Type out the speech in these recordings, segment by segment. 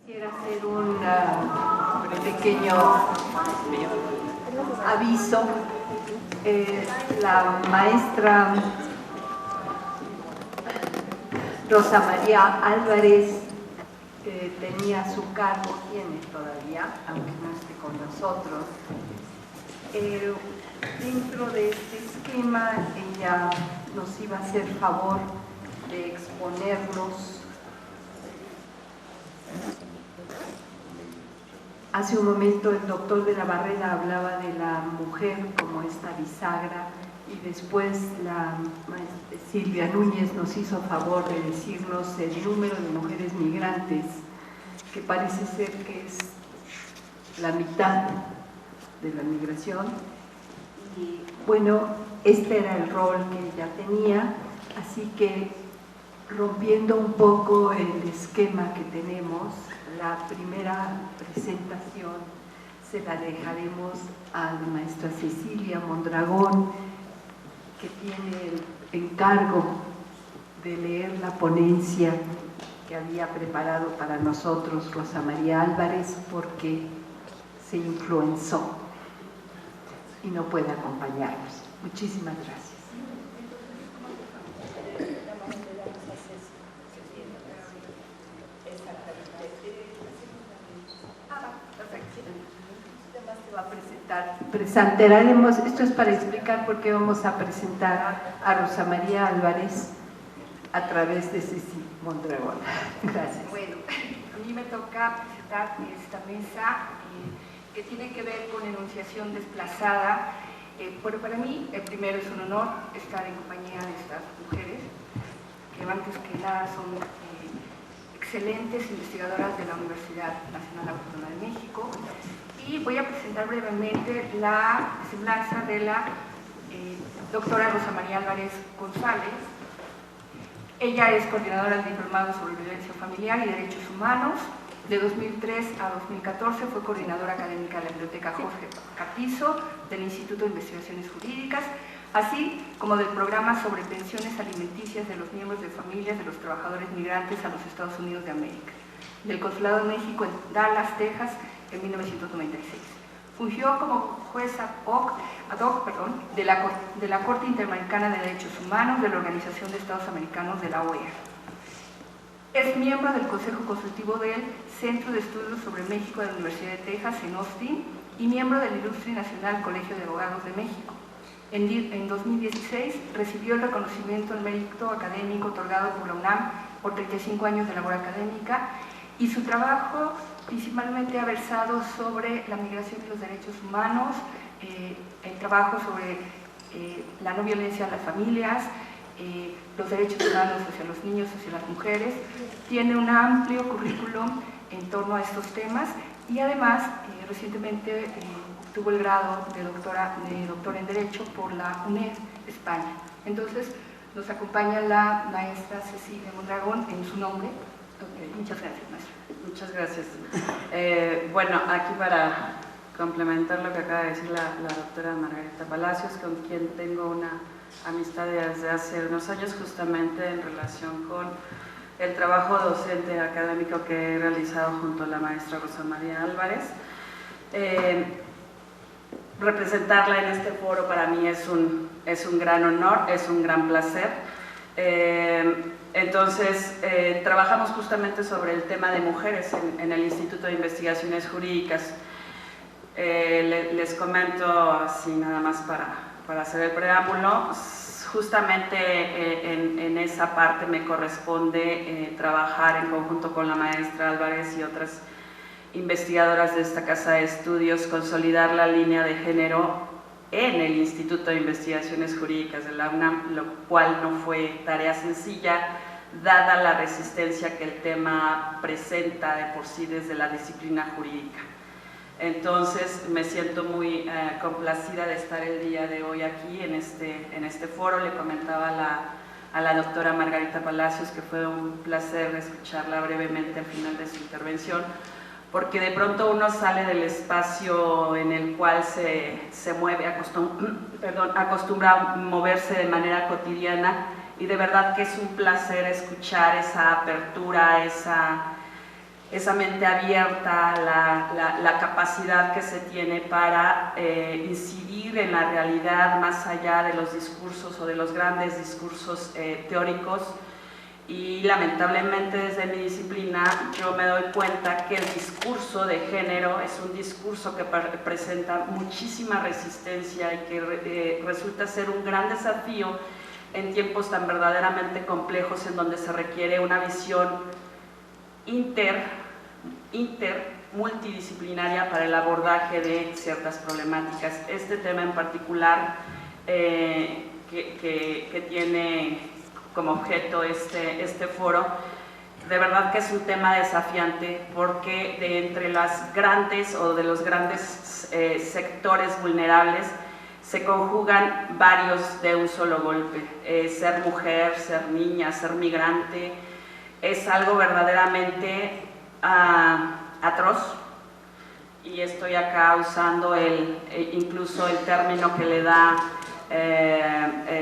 Quisiera hacer un pequeño aviso. La maestra Rosa María Álvarez tenía su cargo, tiene todavía, aunque no esté con nosotros. Dentro de este esquema, ella nos iba a hacer favor de exponernos. Hace un momento el doctor de la Barrera hablaba de la mujer como esta bisagra, y después la maestra Silvia Núñez nos hizo favor de decirnos el número de mujeres migrantes, que parece ser que es la mitad de la migración. Y bueno, este era el rol que ella tenía, así que rompiendo un poco el esquema que tenemos, la primera presentación se la dejaremos a la maestra Cecilia Mondragón, que tiene el encargo de leer la ponencia que había preparado para nosotros Rosa María Álvarez, porque se influenzó y no puede acompañarnos. Muchísimas gracias. Presentaremos, esto es para explicar por qué vamos a presentar a Rosa María Álvarez a través de Cecilia Mondragón. Gracias. Bueno, a mí me toca presentar esta mesa que tiene que ver con enunciación desplazada. Pero para mí, el primero es un honor estar en compañía de estas mujeres, que antes que nada son excelentes investigadoras de la Universidad Nacional Autónoma de México. Y voy a presentar brevemente la semblanza de la doctora Rosa María Álvarez González. Ella es coordinadora del Diplomado sobre Violencia Familiar y Derechos Humanos. De 2003 a 2014 fue coordinadora académica de la Biblioteca Jorge Carpizo, del Instituto de Investigaciones Jurídicas, así como del programa sobre pensiones alimenticias de los miembros de familias de los trabajadores migrantes a los Estados Unidos de América, del Consulado de México en Dallas, Texas, en 1996. Fungió como jueza ad hoc de la Corte Interamericana de Derechos Humanos de la Organización de Estados Americanos de la OEA. Es miembro del Consejo Consultivo del Centro de Estudios sobre México de la Universidad de Texas en Austin y miembro del Ilustre Nacional Colegio de Abogados de México. En 2016 recibió el reconocimiento al mérito académico otorgado por la UNAM por 35 años de labor académica, y su trabajo principalmente ha versado sobre la migración y los derechos humanos, el trabajo sobre la no violencia a las familias, los derechos humanos hacia los niños, hacia las mujeres. Tiene un amplio currículum en torno a estos temas y además recientemente tuvo el grado de doctor en Derecho por la UNED España. Entonces nos acompaña la maestra Cecilia Mondragón en su nombre. Muchas gracias, maestra. Muchas gracias. Bueno, aquí para complementar lo que acaba de decir la doctora Margarita Palacios, con quien tengo una amistad desde hace unos años, justamente en relación con el trabajo docente académico que he realizado junto a la maestra Rosa María Álvarez. Representarla en este foro para mí es un gran honor, es un gran placer. Entonces, trabajamos justamente sobre el tema de mujeres en el Instituto de Investigaciones Jurídicas. Les comento así nada más para hacer el preámbulo. Justamente en esa parte me corresponde trabajar en conjunto con la maestra Álvarez y otras investigadoras de esta casa de estudios, consolidar la línea de género en el Instituto de Investigaciones Jurídicas de la UNAM, lo cual no fue tarea sencilla, dada la resistencia que el tema presenta de por sí desde la disciplina jurídica. Entonces me siento muy complacida de estar el día de hoy aquí en este foro. Le comentaba a la doctora Margarita Palacios que fue un placer escucharla brevemente al final de su intervención, porque de pronto uno sale del espacio en el cual se mueve, acostumbra a moverse de manera cotidiana, y de verdad que es un placer escuchar esa apertura, esa mente abierta, la capacidad que se tiene para incidir en la realidad más allá de los discursos o de los grandes discursos teóricos. Y lamentablemente desde mi disciplina yo me doy cuenta que el discurso de género es un discurso que presenta muchísima resistencia y que resulta ser un gran desafío en tiempos tan verdaderamente complejos, en donde se requiere una visión multidisciplinaria para el abordaje de ciertas problemáticas. Este tema en particular que tiene como objeto este foro, de verdad que es un tema desafiante, porque de entre las grandes o de los grandes sectores vulnerables se conjugan varios de un solo golpe. Ser mujer, ser niña, ser migrante, es algo verdaderamente atroz, y estoy acá usando incluso el término que le da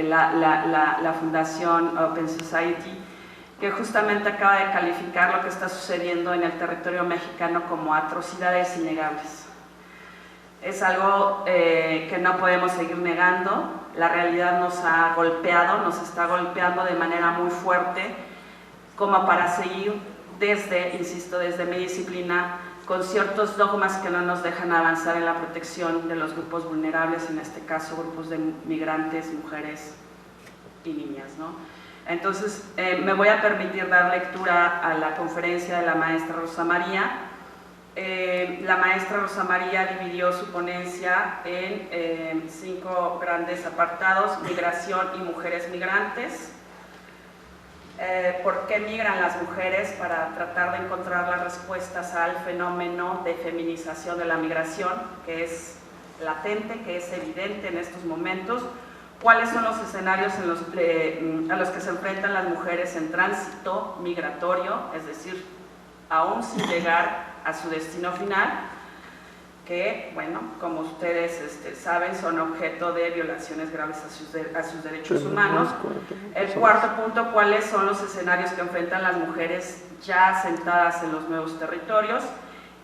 la Fundación Open Society, que justamente acaba de calificar lo que está sucediendo en el territorio mexicano como atrocidades innegables. Es algo que no podemos seguir negando. La realidad nos ha golpeado, nos está golpeando de manera muy fuerte, como para seguir insisto, desde mi disciplina, con ciertos dogmas que no nos dejan avanzar en la protección de los grupos vulnerables, en este caso grupos de migrantes, mujeres y niñas, ¿no? Entonces, me voy a permitir dar lectura a la conferencia de la maestra Rosa María. La maestra Rosa María dividió su ponencia en 5 grandes apartados: migración y mujeres migrantes, por qué migran las mujeres, para tratar de encontrar las respuestas al fenómeno de feminización de la migración, que es latente, que es evidente en estos momentos, cuáles son los escenarios a los que se enfrentan las mujeres en tránsito migratorio, es decir, aún sin llegar a su destino final, que, bueno, como ustedes saben, son objeto de violaciones graves a sus derechos humanos. El cuarto punto, cuáles son los escenarios que enfrentan las mujeres ya asentadas en los nuevos territorios.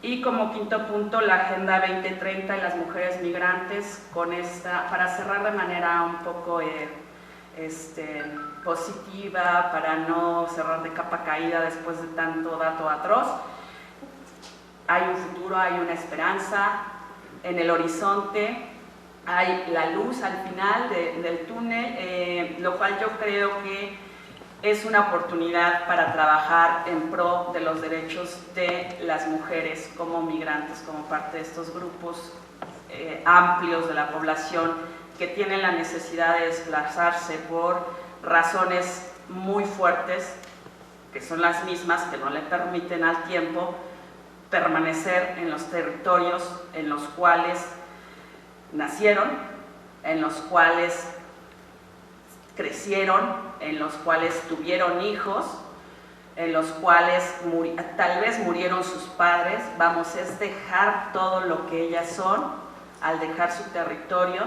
Y como quinto punto, la Agenda 2030 y las mujeres migrantes, para cerrar de manera un poco positiva, para no cerrar de capa caída después de tanto dato atroz. Hay un futuro, hay una esperanza en el horizonte, hay la luz al final del túnel, lo cual yo creo que es una oportunidad para trabajar en pro de los derechos de las mujeres como migrantes, como parte de estos grupos amplios de la población que tienen la necesidad de desplazarse por razones muy fuertes, que son las mismas que no le permiten al tiempo permanecer en los territorios en los cuales nacieron, en los cuales crecieron, en los cuales tuvieron hijos, en los cuales tal vez murieron sus padres. Vamos, es dejar todo lo que ellas son al dejar su territorio,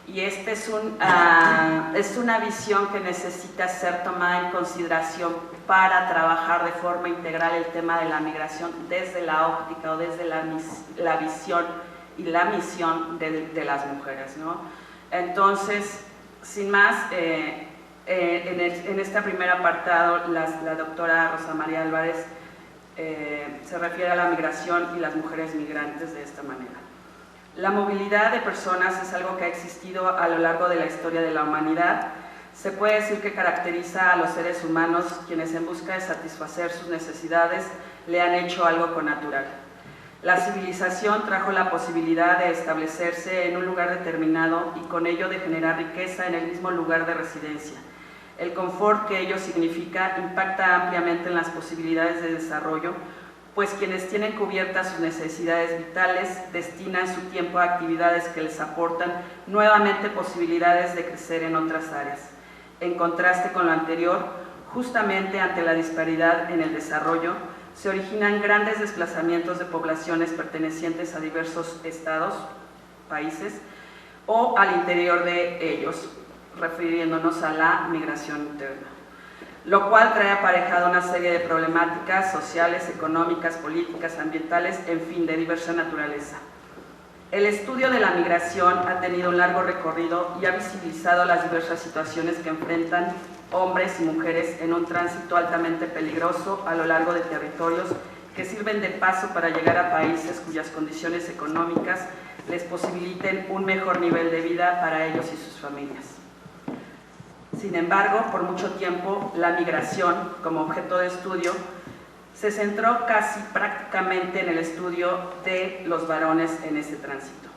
y esta es una visión que necesita ser tomada en consideración para trabajar de forma integral el tema de la migración desde la óptica o desde la visión y la misión de las mujeres, ¿no? Entonces, sin más, en este primer apartado, la doctora Rosa María Álvarez se refiere a la migración y las mujeres migrantes de esta manera. La movilidad de personas es algo que ha existido a lo largo de la historia de la humanidad. Se puede decir que caracteriza a los seres humanos, quienes en busca de satisfacer sus necesidades le han hecho algo connatural. La civilización trajo la posibilidad de establecerse en un lugar determinado y con ello de generar riqueza en el mismo lugar de residencia. El confort que ello significa impacta ampliamente en las posibilidades de desarrollo, pues quienes tienen cubiertas sus necesidades vitales destinan su tiempo a actividades que les aportan nuevamente posibilidades de crecer en otras áreas. En contraste con lo anterior, justamente ante la disparidad en el desarrollo, se originan grandes desplazamientos de poblaciones pertenecientes a diversos estados, países, o al interior de ellos, refiriéndonos a la migración interna. lo cual trae aparejado una serie de problemáticas sociales, económicas, políticas, ambientales, en fin, de diversa naturaleza. El estudio de la migración ha tenido un largo recorrido y ha visibilizado las diversas situaciones que enfrentan hombres y mujeres en un tránsito altamente peligroso a lo largo de territorios que sirven de paso para llegar a países cuyas condiciones económicas les posibiliten un mejor nivel de vida para ellos y sus familias. Sin embargo, por mucho tiempo, la migración, como objeto de estudio, se centró casi prácticamente en el estudio de los varones en ese tránsito.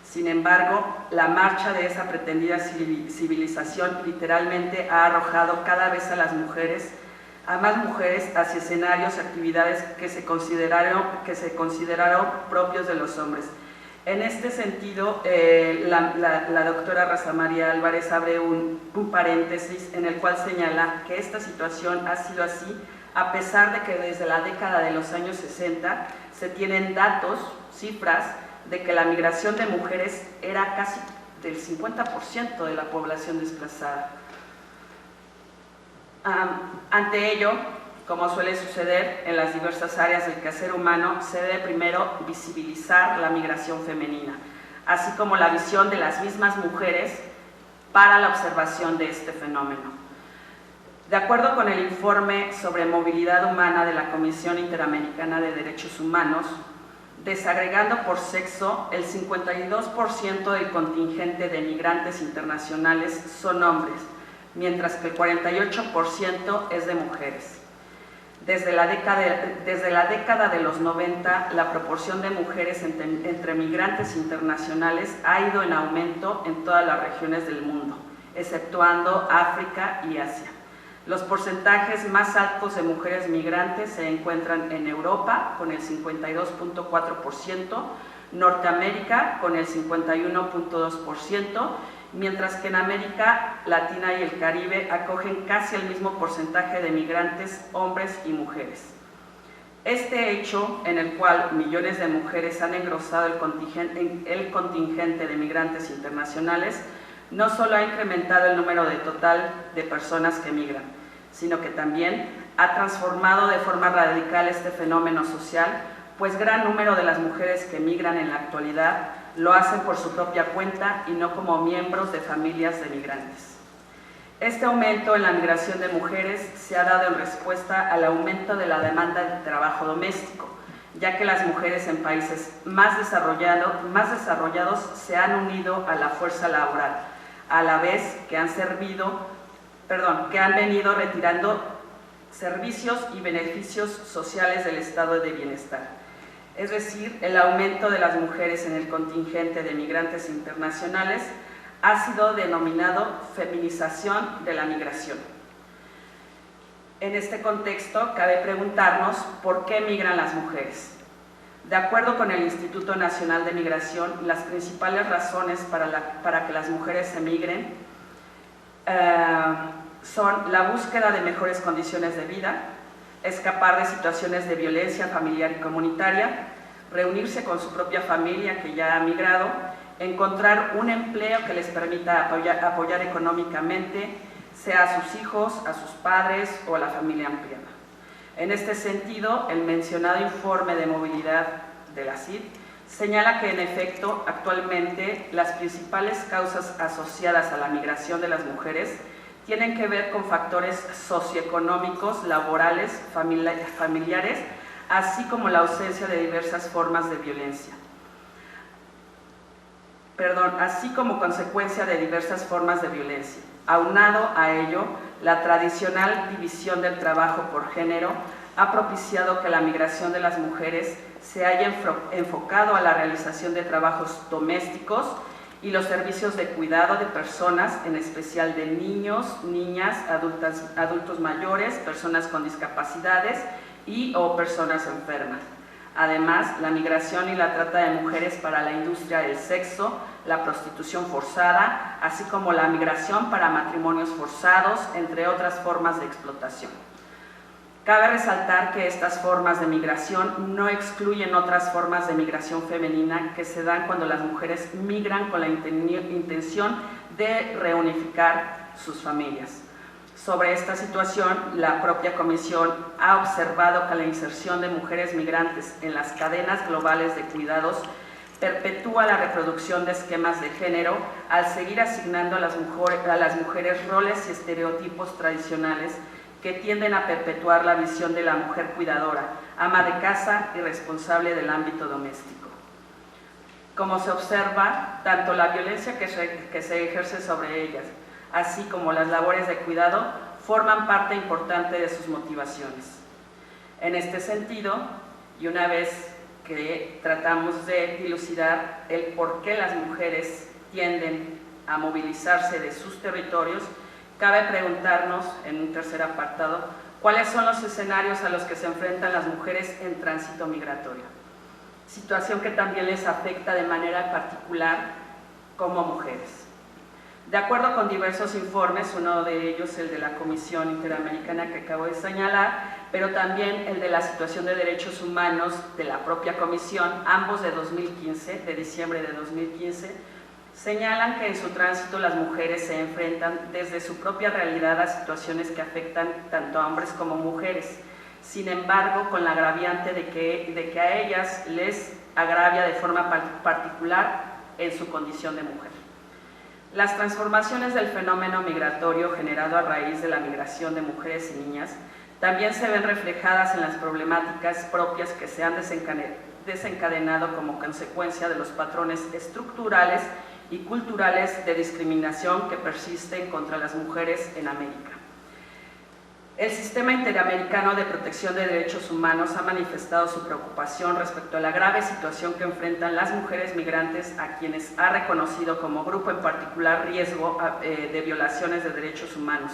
Sin embargo, la marcha de esa pretendida civilización literalmente ha arrojado cada vez a las mujeres, a más mujeres, hacia escenarios, actividades que se consideraron propios de los hombres. En este sentido, la doctora Rosa María Álvarez abre un paréntesis en el cual señala que esta situación ha sido así a pesar de que desde la década de los años 60 se tienen datos, cifras, de que la migración de mujeres era casi del 50% de la población desplazada. Ante ello, como suele suceder en las diversas áreas del quehacer humano, se debe primero visibilizar la migración femenina, así como la visión de las mismas mujeres para la observación de este fenómeno. De acuerdo con el informe sobre movilidad humana de la Comisión Interamericana de Derechos Humanos, desagregando por sexo, el 52% del contingente de migrantes internacionales son hombres, mientras que el 48% es de mujeres. Desde la década de los 90, la proporción de mujeres entre migrantes internacionales ha ido en aumento en todas las regiones del mundo, exceptuando África y Asia. Los porcentajes más altos de mujeres migrantes se encuentran en Europa, con el 52.4%, Norteamérica, con el 51.2%, mientras que en América Latina y el Caribe acogen casi el mismo porcentaje de migrantes, hombres y mujeres. Este hecho, en el cual millones de mujeres han engrosado el contingente de migrantes internacionales, no solo ha incrementado el número total de personas que migran, sino que también ha transformado de forma radical este fenómeno social, pues gran número de las mujeres que migran en la actualidad lo hacen por su propia cuenta y no como miembros de familias de migrantes. Este aumento en la migración de mujeres se ha dado en respuesta al aumento de la demanda de trabajo doméstico, ya que las mujeres en países más desarrollados se han unido a la fuerza laboral, a la vez que han venido retirando servicios y beneficios sociales del estado de bienestar. Es decir, el aumento de las mujeres en el contingente de migrantes internacionales ha sido denominado feminización de la migración. En este contexto, cabe preguntarnos por qué migran las mujeres. De acuerdo con el Instituto Nacional de Migración, las principales razones para que las mujeres emigren son la búsqueda de mejores condiciones de vida, escapar de situaciones de violencia familiar y comunitaria, reunirse con su propia familia que ya ha migrado, encontrar un empleo que les permita apoyar económicamente, sea a sus hijos, a sus padres o a la familia ampliada. En este sentido, el mencionado informe de movilidad de la CID señala que, en efecto, actualmente las principales causas asociadas a la migración de las mujeres tienen que ver con factores socioeconómicos, laborales, familiares, así como la ausencia de diversas formas de violencia. Así como consecuencia de diversas formas de violencia. Aunado a ello, la tradicional división del trabajo por género ha propiciado que la migración de las mujeres se haya enfocado a la realización de trabajos domésticos y los servicios de cuidado de personas, en especial de niños, niñas, adultos mayores, personas con discapacidades o personas enfermas. Además, la migración y la trata de mujeres para la industria del sexo, la prostitución forzada, así como la migración para matrimonios forzados, entre otras formas de explotación. Cabe resaltar que estas formas de migración no excluyen otras formas de migración femenina que se dan cuando las mujeres migran con la intención de reunificar sus familias. Sobre esta situación, la propia Comisión ha observado que la inserción de mujeres migrantes en las cadenas globales de cuidados perpetúa la reproducción de esquemas de género al seguir asignando a las mujeres roles y estereotipos tradicionales que tienden a perpetuar la visión de la mujer cuidadora, ama de casa y responsable del ámbito doméstico. Como se observa, tanto la violencia que se ejerce sobre ellas, así como las labores de cuidado, forman parte importante de sus motivaciones. En este sentido, y una vez que tratamos de dilucidar el por qué las mujeres tienden a movilizarse de sus territorios, cabe preguntarnos, en un tercer apartado, cuáles son los escenarios a los que se enfrentan las mujeres en tránsito migratorio, situación que también les afecta de manera particular como mujeres. De acuerdo con diversos informes, uno de ellos el de la Comisión Interamericana que acabo de señalar, pero también el de la situación de derechos humanos de la propia Comisión, ambos de 2015, de diciembre de 2015, señalan que en su tránsito las mujeres se enfrentan desde su propia realidad a situaciones que afectan tanto a hombres como mujeres, sin embargo, con la agraviante de que a ellas les agravia de forma particular en su condición de mujer. Las transformaciones del fenómeno migratorio generado a raíz de la migración de mujeres y niñas también se ven reflejadas en las problemáticas propias que se han desencadenado como consecuencia de los patrones estructurales y culturales de discriminación que persisten contra las mujeres en América. El Sistema Interamericano de Protección de Derechos Humanos ha manifestado su preocupación respecto a la grave situación que enfrentan las mujeres migrantes, a quienes ha reconocido como grupo en particular riesgo de violaciones de derechos humanos,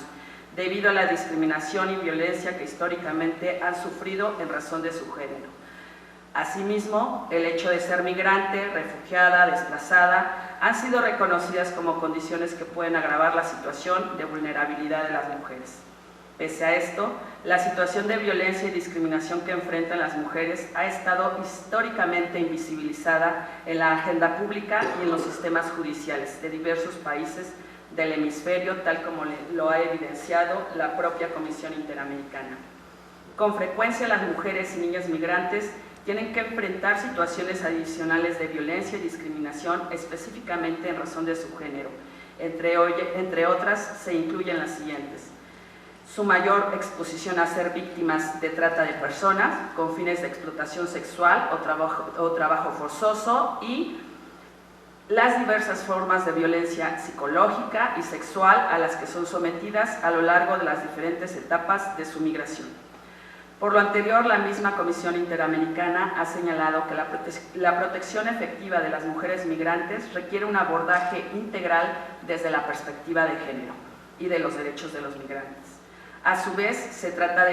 debido a la discriminación y violencia que históricamente han sufrido en razón de su género. Asimismo, el hecho de ser migrante, refugiada, desplazada, han sido reconocidas como condiciones que pueden agravar la situación de vulnerabilidad de las mujeres. Pese a esto, la situación de violencia y discriminación que enfrentan las mujeres ha estado históricamente invisibilizada en la agenda pública y en los sistemas judiciales de diversos países del hemisferio, tal como lo ha evidenciado la propia Comisión Interamericana. Con frecuencia, las mujeres y niñas migrantes tienen que enfrentar situaciones adicionales de violencia y discriminación, específicamente en razón de su género. Entre otras, se incluyen las siguientes: su mayor exposición a ser víctimas de trata de personas con fines de explotación sexual o trabajo forzoso, y las diversas formas de violencia psicológica y sexual a las que son sometidas a lo largo de las diferentes etapas de su migración. Por lo anterior, la misma Comisión Interamericana ha señalado que la protección efectiva de las mujeres migrantes requiere un abordaje integral desde la perspectiva de género y de los derechos de los migrantes. A su vez, tratándose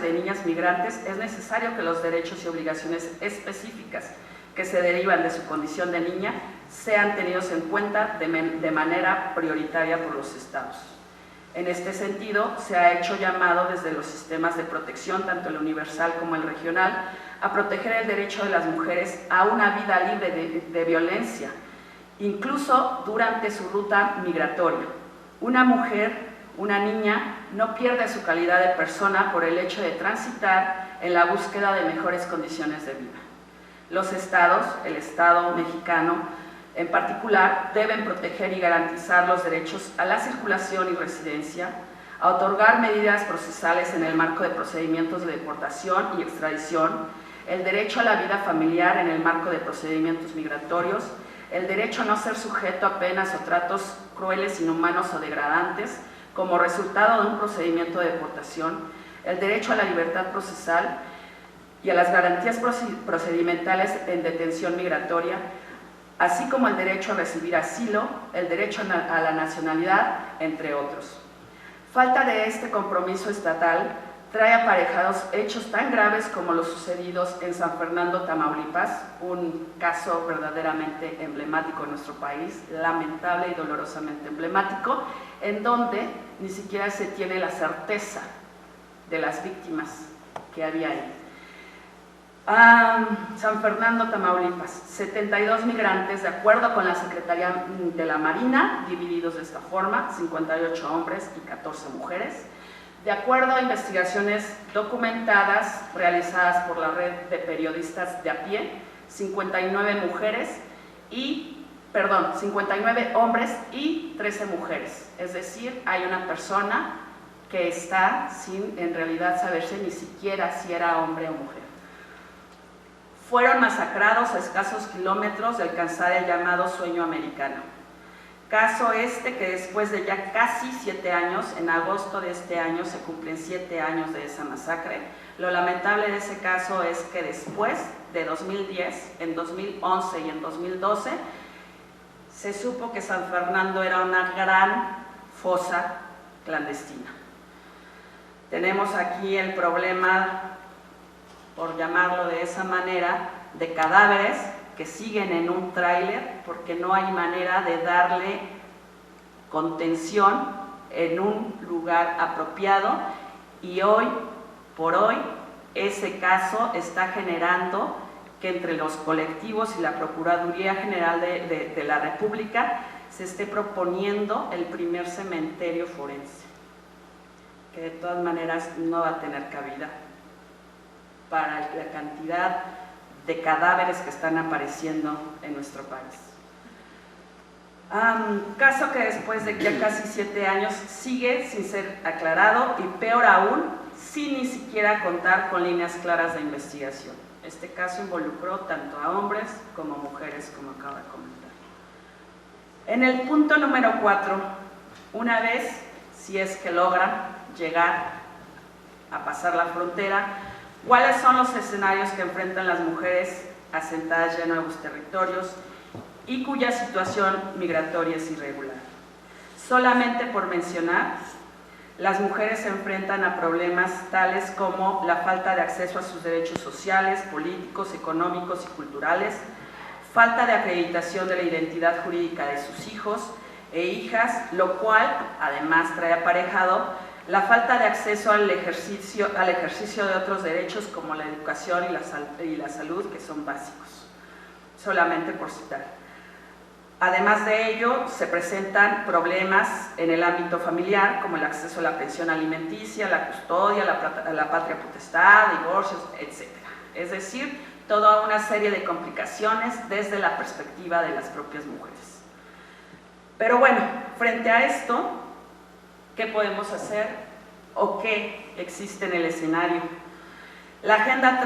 de niñas migrantes, es necesario que los derechos y obligaciones específicas que se derivan de su condición de niña sean tenidos en cuenta de manera prioritaria por los Estados. En este sentido, se ha hecho llamado desde los sistemas de protección, tanto el universal como el regional, a proteger el derecho de las mujeres a una vida libre de violencia, incluso durante su ruta migratoria. Una mujer, una niña, no pierde su calidad de persona por el hecho de transitar en la búsqueda de mejores condiciones de vida. Los estados, el Estado mexicano en particular, deben proteger y garantizar los derechos a la circulación y residencia, a otorgar medidas procesales en el marco de procedimientos de deportación y extradición, el derecho a la vida familiar en el marco de procedimientos migratorios, el derecho a no ser sujeto a penas o tratos crueles, inhumanos o degradantes como resultado de un procedimiento de deportación, el derecho a la libertad procesal y a las garantías procedimentales en detención migratoria, así como el derecho a recibir asilo, el derecho a la nacionalidad, entre otros. Falta de este compromiso estatal trae aparejados hechos tan graves como los sucedidos en San Fernando, Tamaulipas, un caso verdaderamente emblemático en nuestro país, lamentable y dolorosamente emblemático, en donde ni siquiera se tiene la certeza de las víctimas que había ahí. San Fernando, Tamaulipas, 72 migrantes, de acuerdo con la Secretaría de la Marina, divididos de esta forma, 58 hombres y 14 mujeres. De acuerdo a investigaciones documentadas realizadas por la red de periodistas de a pie, 59 hombres y 13 mujeres. Es decir, hay una persona que está sin en realidad saberse ni siquiera si era hombre o mujer. Fueron masacrados a escasos kilómetros de alcanzar el llamado sueño americano. Caso este que después de ya casi 7 años, en agosto de este año se cumplen 7 años de esa masacre. Lo lamentable de ese caso es que después de 2010, en 2011 y en 2012, se supo que San Fernando era una gran fosa clandestina. Tenemos aquí el problema, por llamarlo de esa manera, de cadáveres que siguen en un tráiler porque no hay manera de darle contención en un lugar apropiado, y hoy por hoy ese caso está generando que entre los colectivos y la Procuraduría General de la República se esté proponiendo el primer cementerio forense, que de todas maneras no va a tener cabida para la cantidad de cadáveres que están apareciendo en nuestro país. Caso que después de ya casi 7 años sigue sin ser aclarado y peor aún, sin ni siquiera contar con líneas claras de investigación. Este caso involucró tanto a hombres como mujeres, como acabo de comentar. En el punto número 4, una vez, si es que logran llegar a pasar la frontera, ¿cuáles son los escenarios que enfrentan las mujeres asentadas ya en nuevos territorios y cuya situación migratoria es irregular? Solamente por mencionar, las mujeres se enfrentan a problemas tales como la falta de acceso a sus derechos sociales, políticos, económicos y culturales, falta de acreditación de la identidad jurídica de sus hijos e hijas, lo cual además trae aparejado la falta de acceso al ejercicio de otros derechos como la educación y la salud, que son básicos, solamente por citar. Además de ello, se presentan problemas en el ámbito familiar, como el acceso a la pensión alimenticia, la custodia, la patria potestad, divorcios, etc. Es decir, toda una serie de complicaciones desde la perspectiva de las propias mujeres. Pero bueno, frente a esto, ¿qué podemos hacer o qué existe en el escenario? La Agenda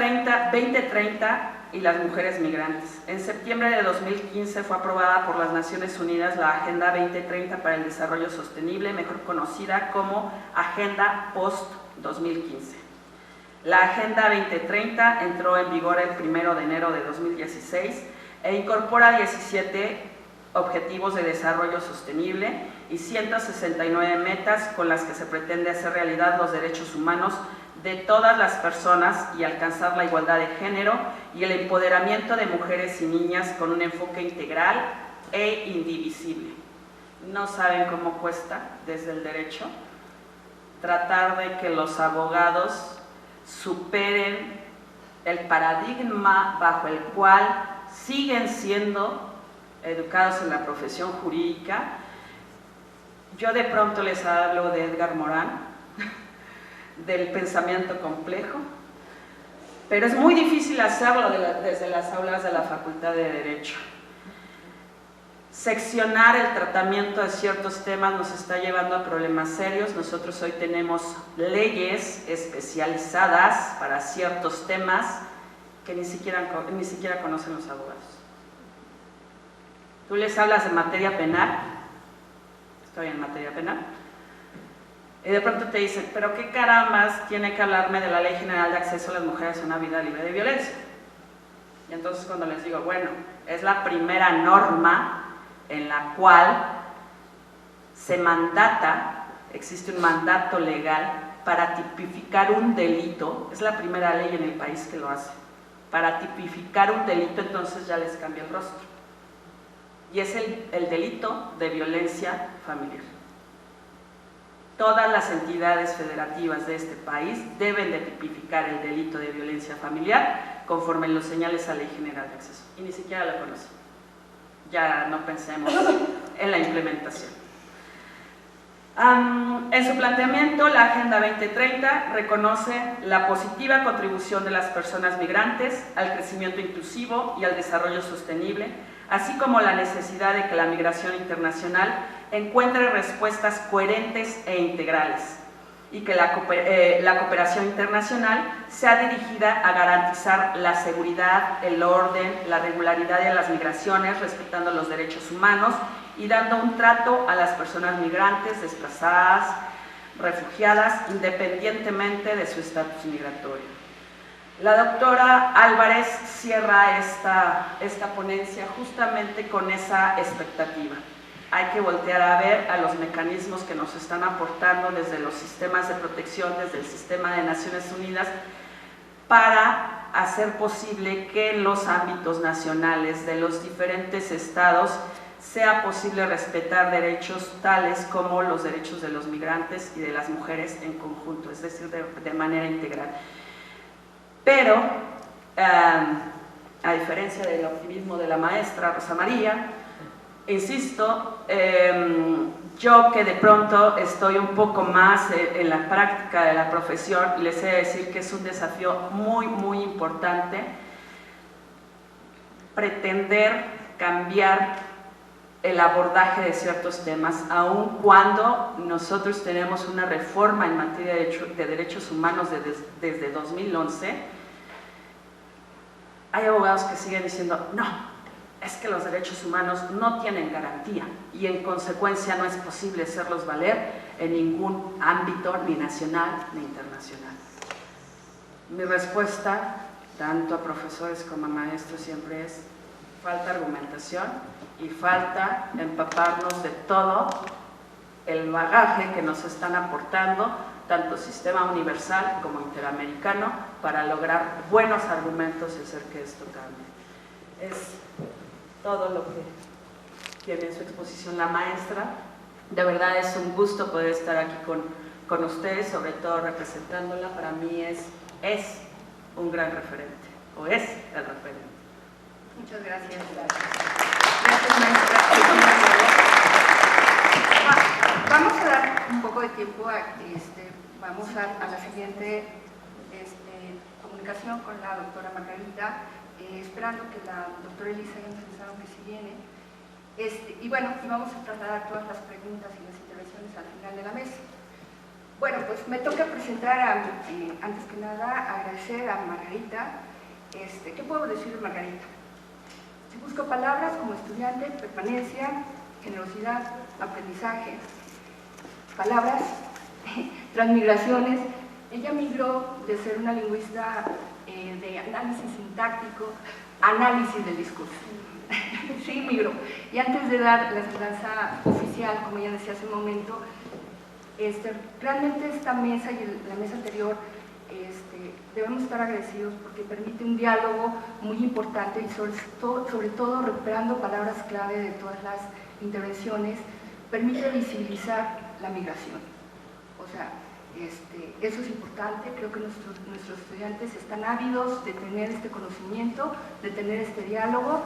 2030 y las mujeres migrantes. En septiembre de 2015 fue aprobada por las Naciones Unidas la Agenda 2030 para el Desarrollo Sostenible, mejor conocida como Agenda Post-2015. La Agenda 2030 entró en vigor el 1 de enero de 2016 e incorpora 17 objetivos de desarrollo sostenible y 169 metas con las que se pretende hacer realidad los derechos humanos de todas las personas y alcanzar la igualdad de género y el empoderamiento de mujeres y niñas con un enfoque integral e indivisible. No saben cómo cuesta desde el derecho tratar de que los abogados superen el paradigma bajo el cual siguen siendo educados en la profesión jurídica. Yo de pronto les hablo de Edgar Morán, del pensamiento complejo, pero es muy difícil hacerlo desde las aulas de la Facultad de Derecho. Seccionar el tratamiento de ciertos temas nos está llevando a problemas serios. Nosotros hoy tenemos leyes especializadas para ciertos temas que ni siquiera conocen los abogados. Tú les hablas de materia penal, estoy en materia penal, y de pronto te dicen, pero qué carambas tiene que hablarme de la Ley General de Acceso a las Mujeres a una Vida Libre de Violencia. Y entonces cuando les digo, bueno, es la primera norma en la cual se mandata, existe un mandato legal para tipificar un delito, es la primera ley en el país que lo hace, para tipificar un delito, entonces ya les cambia el rostro. Y es el delito de violencia familiar. Todas las entidades federativas de este país deben de tipificar el delito de violencia familiar conforme lo señala esa Ley General de Acceso. Y ni siquiera la conoce. Ya no pensemos en la implementación. En su planteamiento, la Agenda 2030 reconoce la positiva contribución de las personas migrantes al crecimiento inclusivo y al desarrollo sostenible, así como la necesidad de que la migración internacional encuentre respuestas coherentes e integrales y que la cooperación internacional sea dirigida a garantizar la seguridad, el orden, la regularidad de las migraciones, respetando los derechos humanos y dando un trato a las personas migrantes, desplazadas, refugiadas, independientemente de su estatus migratorio. La doctora Álvarez cierra esta ponencia justamente con esa expectativa. Hay que voltear a ver a los mecanismos que nos están aportando desde los sistemas de protección, desde el sistema de Naciones Unidas, para hacer posible que en los ámbitos nacionales de los diferentes estados sea posible respetar derechos tales como los derechos de los migrantes y de las mujeres en conjunto, es decir, de manera integral. Pero, a diferencia del optimismo de la maestra Rosa María, insisto, yo que de pronto estoy un poco más en la práctica de la profesión, les he de decir que es un desafío muy, muy importante pretender cambiar el abordaje de ciertos temas, aun cuando nosotros tenemos una reforma en materia de derechos humanos desde 2011, hay abogados que siguen diciendo, no, es que los derechos humanos no tienen garantía y en consecuencia no es posible hacerlos valer en ningún ámbito, ni nacional ni internacional. Mi respuesta, tanto a profesores como a maestros, siempre es: falta argumentación y falta empaparnos de todo el bagaje que nos están aportando tanto sistema universal como interamericano para lograr buenos argumentos y hacer que esto cambie. Es todo lo que tiene en su exposición la maestra. De verdad es un gusto poder estar aquí con ustedes, sobre todo representándola. Para mí es un gran referente, o es el referente. Muchas gracias. Gracias, maestra. Vamos a dar un poco de tiempo vamos a la siguiente comunicación con la doctora Margarita, esperando que la doctora Elisa haya pensado que se viene. Y bueno, y vamos a trasladar todas las preguntas y las intervenciones al final de la mesa. Bueno, pues me toca presentar, antes que nada, agradecer a Margarita. ¿Qué puedo decir de Margarita? Si busco palabras como estudiante, permanencia, generosidad, aprendizaje, palabras, transmigraciones. Ella migró de ser una lingüista de análisis sintáctico, análisis del discurso. Sí, migró. Y antes de dar la semblanza oficial, como ella decía hace un momento, realmente esta mesa y la mesa anterior debemos estar agradecidos porque permite un diálogo muy importante y sobre todo recuperando palabras clave de todas las intervenciones, permite visibilizar la migración. O sea, eso es importante. Creo que nuestros estudiantes están ávidos de tener este conocimiento, de tener este diálogo,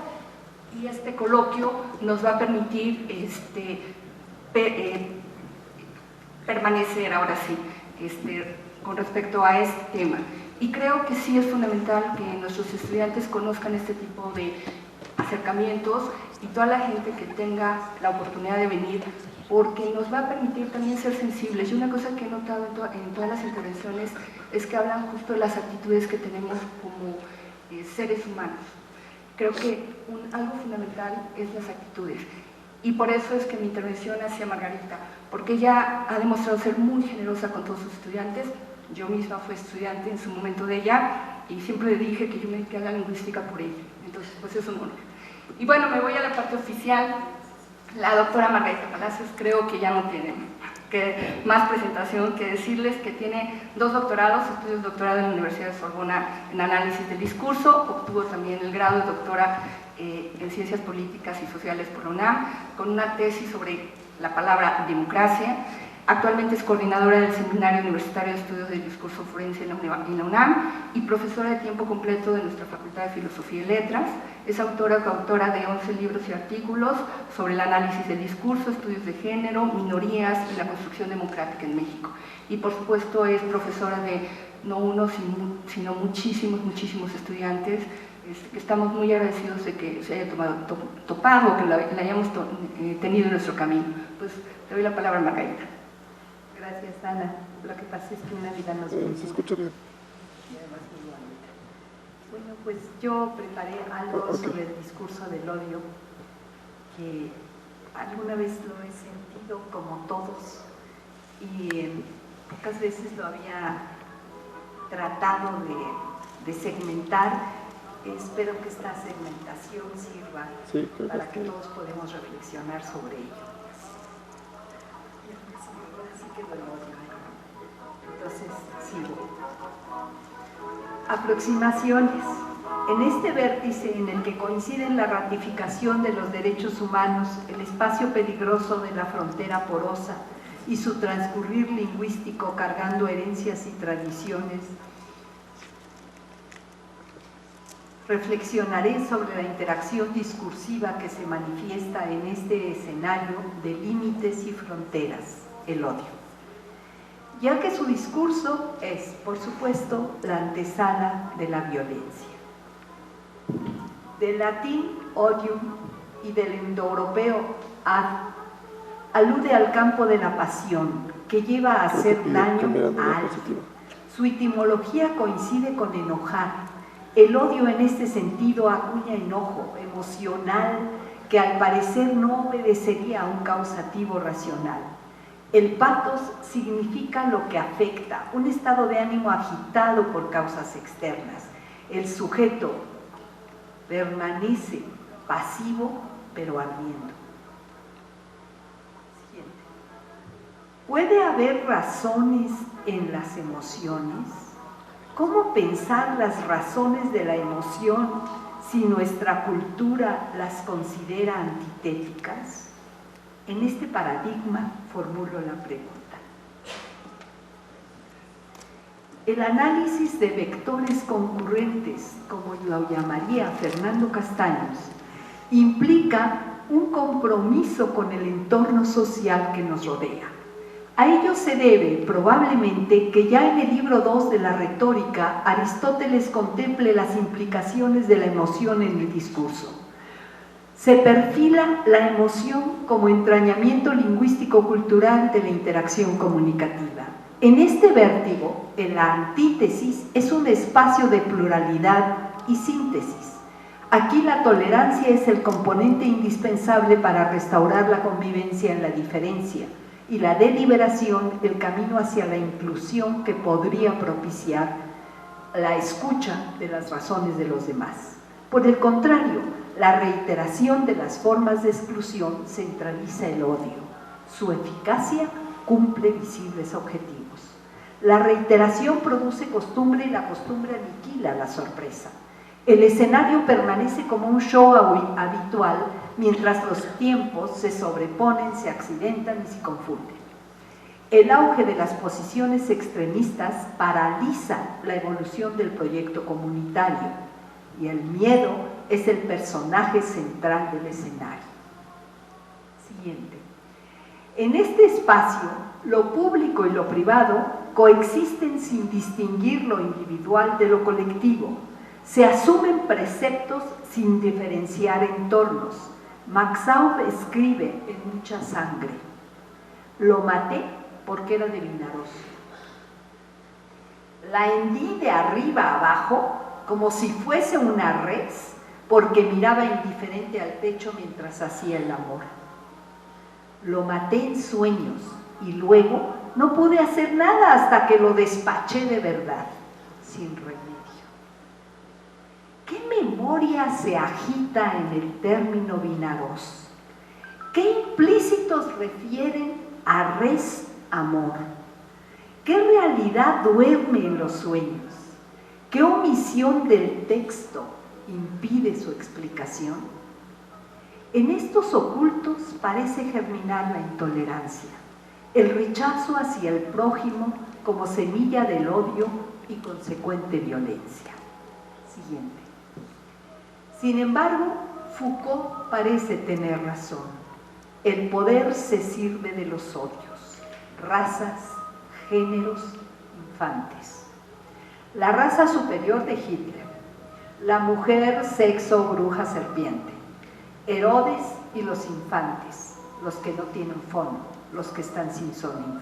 y este coloquio nos va a permitir permanecer ahora sí con respecto a este tema. Y creo que sí es fundamental que nuestros estudiantes conozcan este tipo de acercamientos y toda la gente que tenga la oportunidad de venir, porque nos va a permitir también ser sensibles. Y una cosa que he notado en todas las intervenciones es que hablan justo de las actitudes que tenemos como seres humanos. Creo que algo fundamental es las actitudes. Y por eso es que mi intervención hacia Margarita, porque ella ha demostrado ser muy generosa con todos sus estudiantes. Yo misma fui estudiante en su momento de ella y siempre le dije que yo me dediqué a la lingüística por ella. Entonces, pues es un honor. Y bueno, me voy a la parte oficial. La doctora Margarita Palacios creo que ya no tiene más presentación que decirles que tiene 2 doctorados, estudios de doctorado en la Universidad de Sorbona en análisis del discurso, obtuvo también el grado de doctora en ciencias políticas y sociales por la UNAM, con una tesis sobre la palabra democracia. Actualmente es coordinadora del Seminario Universitario de Estudios del Discurso Forense en la UNAM y profesora de tiempo completo de nuestra Facultad de Filosofía y Letras. Es autora o coautora de 11 libros y artículos sobre el análisis del discurso, estudios de género, minorías y la construcción democrática en México. Y por supuesto es profesora de no uno, sino muchísimos estudiantes. Estamos muy agradecidos de que se haya topado, que la hayamos tenido en nuestro camino. Pues te doy la palabra, Margarita. Gracias, Ana. Lo que pasa es que una vida nos se escucha bien. Bueno, pues yo preparé algo sobre el discurso del odio, que alguna vez lo he sentido como todos, y pocas veces lo había tratado de segmentar. Espero que esta segmentación sirva para que todos podamos reflexionar sobre ello. Así que bueno, entonces sigo. Aproximaciones. En este vértice en el que coinciden la ratificación de los derechos humanos, el espacio peligroso de la frontera porosa y su transcurrir lingüístico cargando herencias y tradiciones, reflexionaré sobre la interacción discursiva que se manifiesta en este escenario de límites y fronteras, el odio. Ya que su discurso es, por supuesto, la antesala de la violencia. Del latín odium y del indoeuropeo ad, alude al campo de la pasión, que lleva a hacer daño a alguien. Su etimología coincide con enojar. El odio en este sentido acuña enojo emocional que al parecer no obedecería a un causativo racional. El pathos significa lo que afecta, un estado de ánimo agitado por causas externas. El sujeto permanece pasivo pero ardiendo. Siguiente. ¿Puede haber razones en las emociones? ¿Cómo pensar las razones de la emoción si nuestra cultura las considera antitéticas? En este paradigma formulo la pregunta. El análisis de vectores concurrentes, como lo llamaría Fernando Castaños, implica un compromiso con el entorno social que nos rodea. A ello se debe, probablemente, que ya en el libro 2 de la retórica, Aristóteles contemple las implicaciones de la emoción en el discurso. Se perfila la emoción como entrañamiento lingüístico-cultural de la interacción comunicativa. En este vértigo, en la antítesis, es un espacio de pluralidad y síntesis. Aquí la tolerancia es el componente indispensable para restaurar la convivencia en la diferencia, y la deliberación el camino hacia la inclusión que podría propiciar la escucha de las razones de los demás. Por el contrario, la reiteración de las formas de exclusión centraliza el odio. Su eficacia cumple visibles objetivos. La reiteración produce costumbre y la costumbre aniquila la sorpresa. El escenario permanece como un show habitual mientras los tiempos se sobreponen, se accidentan y se confunden. El auge de las posiciones extremistas paraliza la evolución del proyecto comunitario y el miedo es el personaje central del escenario. Siguiente. En este espacio, lo público y lo privado coexisten sin distinguir lo individual de lo colectivo. Se asumen preceptos sin diferenciar entornos. Maxau escribe en Mucha Sangre: lo maté porque era de Vinaroz. La hendí de arriba abajo como si fuese una res porque miraba indiferente al techo mientras hacía el amor. Lo maté en sueños y luego no pude hacer nada hasta que lo despaché de verdad, sin remedio. ¿Qué memoria se agita en el término Vinaroz? ¿Qué implícitos refieren a res amor? ¿Qué realidad duerme en los sueños? ¿Qué omisión del texto impide su explicación? En estos ocultos parece germinar la intolerancia. el rechazo hacia el prójimo como semilla del odio y consecuente violencia. Siguiente. Sin embargo, Foucault parece tener razón. El poder se sirve de los odios, razas, géneros, infantes. La raza superior de Hitler, la mujer, sexo, bruja, serpiente, Herodes y los infantes, los que no tienen fondo, los que están sin sonido.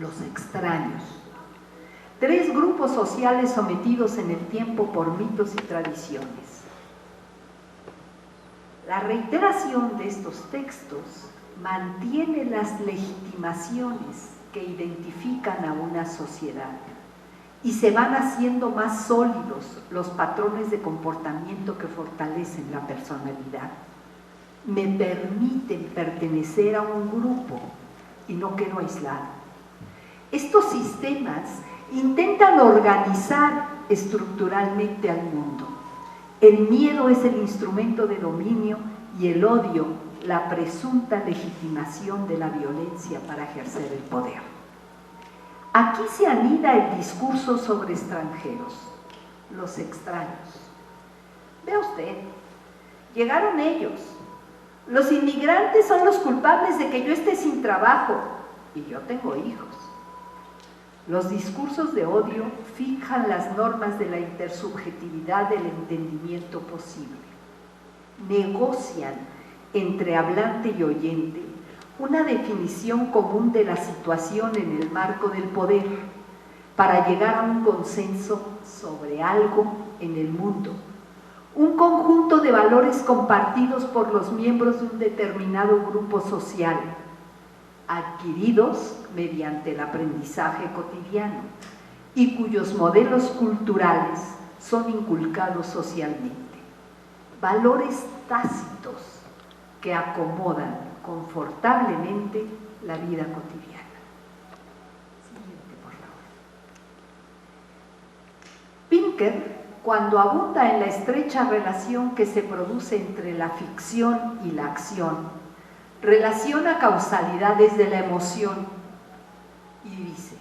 Los extraños. 3 grupos sociales sometidos en el tiempo por mitos y tradiciones. La reiteración de estos textos mantiene las legitimaciones que identifican a una sociedad y se van haciendo más sólidos los patrones de comportamiento que fortalecen la personalidad. Me permiten pertenecer a un grupo y no quedo aislado. Estos sistemas intentan organizar estructuralmente al mundo. El miedo es el instrumento de dominio y el odio la presunta legitimación de la violencia para ejercer el poder. Aquí se anida el discurso sobre extranjeros, los extraños. Vea usted, llegaron ellos. Los inmigrantes son los culpables de que yo esté sin trabajo y yo tengo hijos. Los discursos de odio fijan las normas de la intersubjetividad del entendimiento posible. Negocian entre hablante y oyente una definición común de la situación en el marco del poder para llegar a un consenso sobre algo en el mundo, un conjunto de valores compartidos por los miembros de un determinado grupo social, adquiridos mediante el aprendizaje cotidiano y cuyos modelos culturales son inculcados socialmente. Valores tácitos que acomodan confortablemente la vida cotidiana. Siguiente, por favor. Pinker, cuando abunda en la estrecha relación que se produce entre la ficción y la acción, relaciona causalidades de la emoción y dice: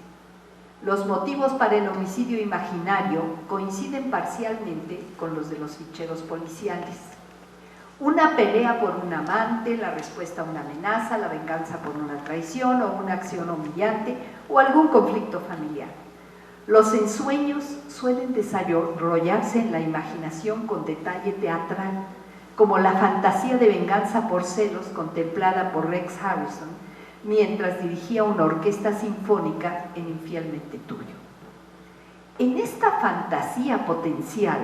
los motivos para el homicidio imaginario coinciden parcialmente con los de los ficheros policiales. Una pelea por un amante, la respuesta a una amenaza, la venganza por una traición o una acción humillante o algún conflicto familiar. Los ensueños suelen desarrollarse en la imaginación con detalle teatral, como la fantasía de venganza por celos contemplada por Rex Harrison mientras dirigía una orquesta sinfónica en Infielmente Tuyo. En esta fantasía potencial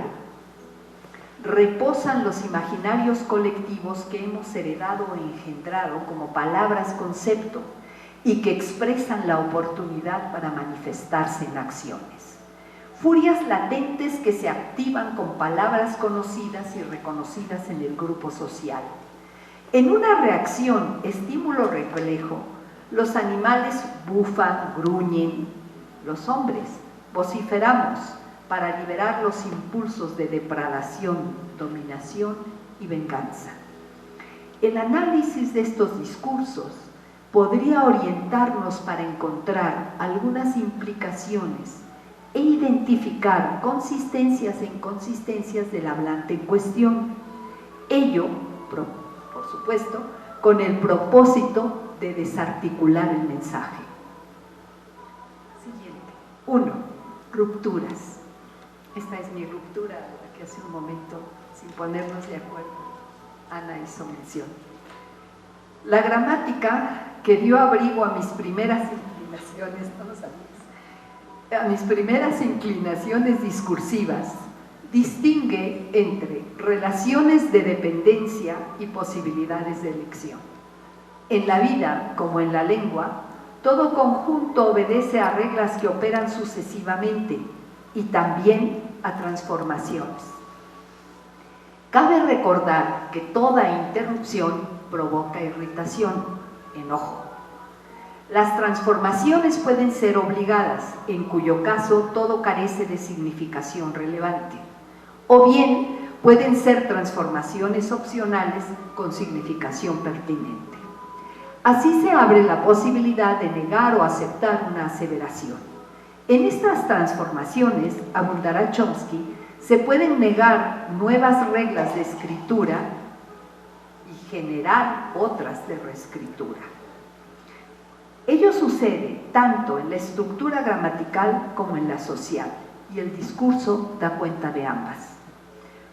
reposan los imaginarios colectivos que hemos heredado o engendrado como palabras concepto y que expresan la oportunidad para manifestarse en acciones. Furias latentes que se activan con palabras conocidas y reconocidas en el grupo social. En una reacción estímulo-reflejo, los animales bufan, gruñen. Los hombres vociferamos para liberar los impulsos de depradación, dominación y venganza. El análisis de estos discursos podría orientarnos para encontrar algunas implicaciones e identificar consistencias e inconsistencias del hablante en cuestión. Ello, por supuesto, con el propósito de desarticular el mensaje. Siguiente. 1. Rupturas. Esta es mi ruptura, de la que hace un momento, sin ponernos de acuerdo, Ana hizo mención. La gramática que dio abrigo a mis primeras inclinaciones discursivas, distingue entre relaciones de dependencia y posibilidades de elección. En la vida, como en la lengua, todo conjunto obedece a reglas que operan sucesivamente y también a transformaciones. Cabe recordar que toda interrupción provoca irritación, enojo. Las transformaciones pueden ser obligadas, en cuyo caso todo carece de significación relevante, o bien pueden ser transformaciones opcionales con significación pertinente. Así se abre la posibilidad de negar o aceptar una aseveración. En estas transformaciones, abundará Chomsky, se pueden negar nuevas reglas de escritura y generar otras de reescritura. Ello sucede tanto en la estructura gramatical como en la social, y el discurso da cuenta de ambas.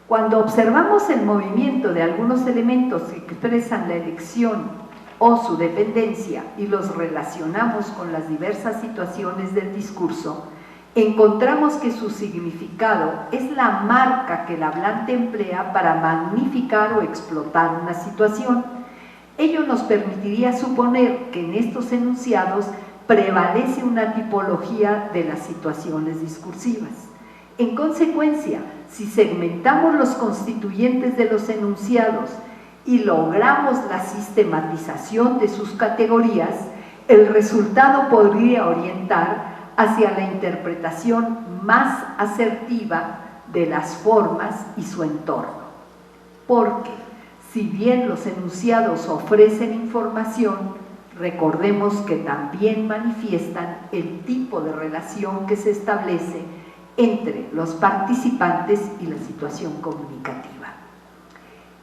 Cuando observamos el movimiento de algunos elementos que expresan la elección o su dependencia y los relacionamos con las diversas situaciones del discurso, encontramos que su significado es la marca que el hablante emplea para magnificar o explotar una situación. Ello nos permitiría suponer que en estos enunciados prevalece una tipología de las situaciones discursivas. En consecuencia, si segmentamos los constituyentes de los enunciados y logramos la sistematización de sus categorías, el resultado podría orientar hacia la interpretación más asertiva de las formas y su entorno. Porque, si bien los enunciados ofrecen información, recordemos que también manifiestan el tipo de relación que se establece entre los participantes y la situación comunicativa.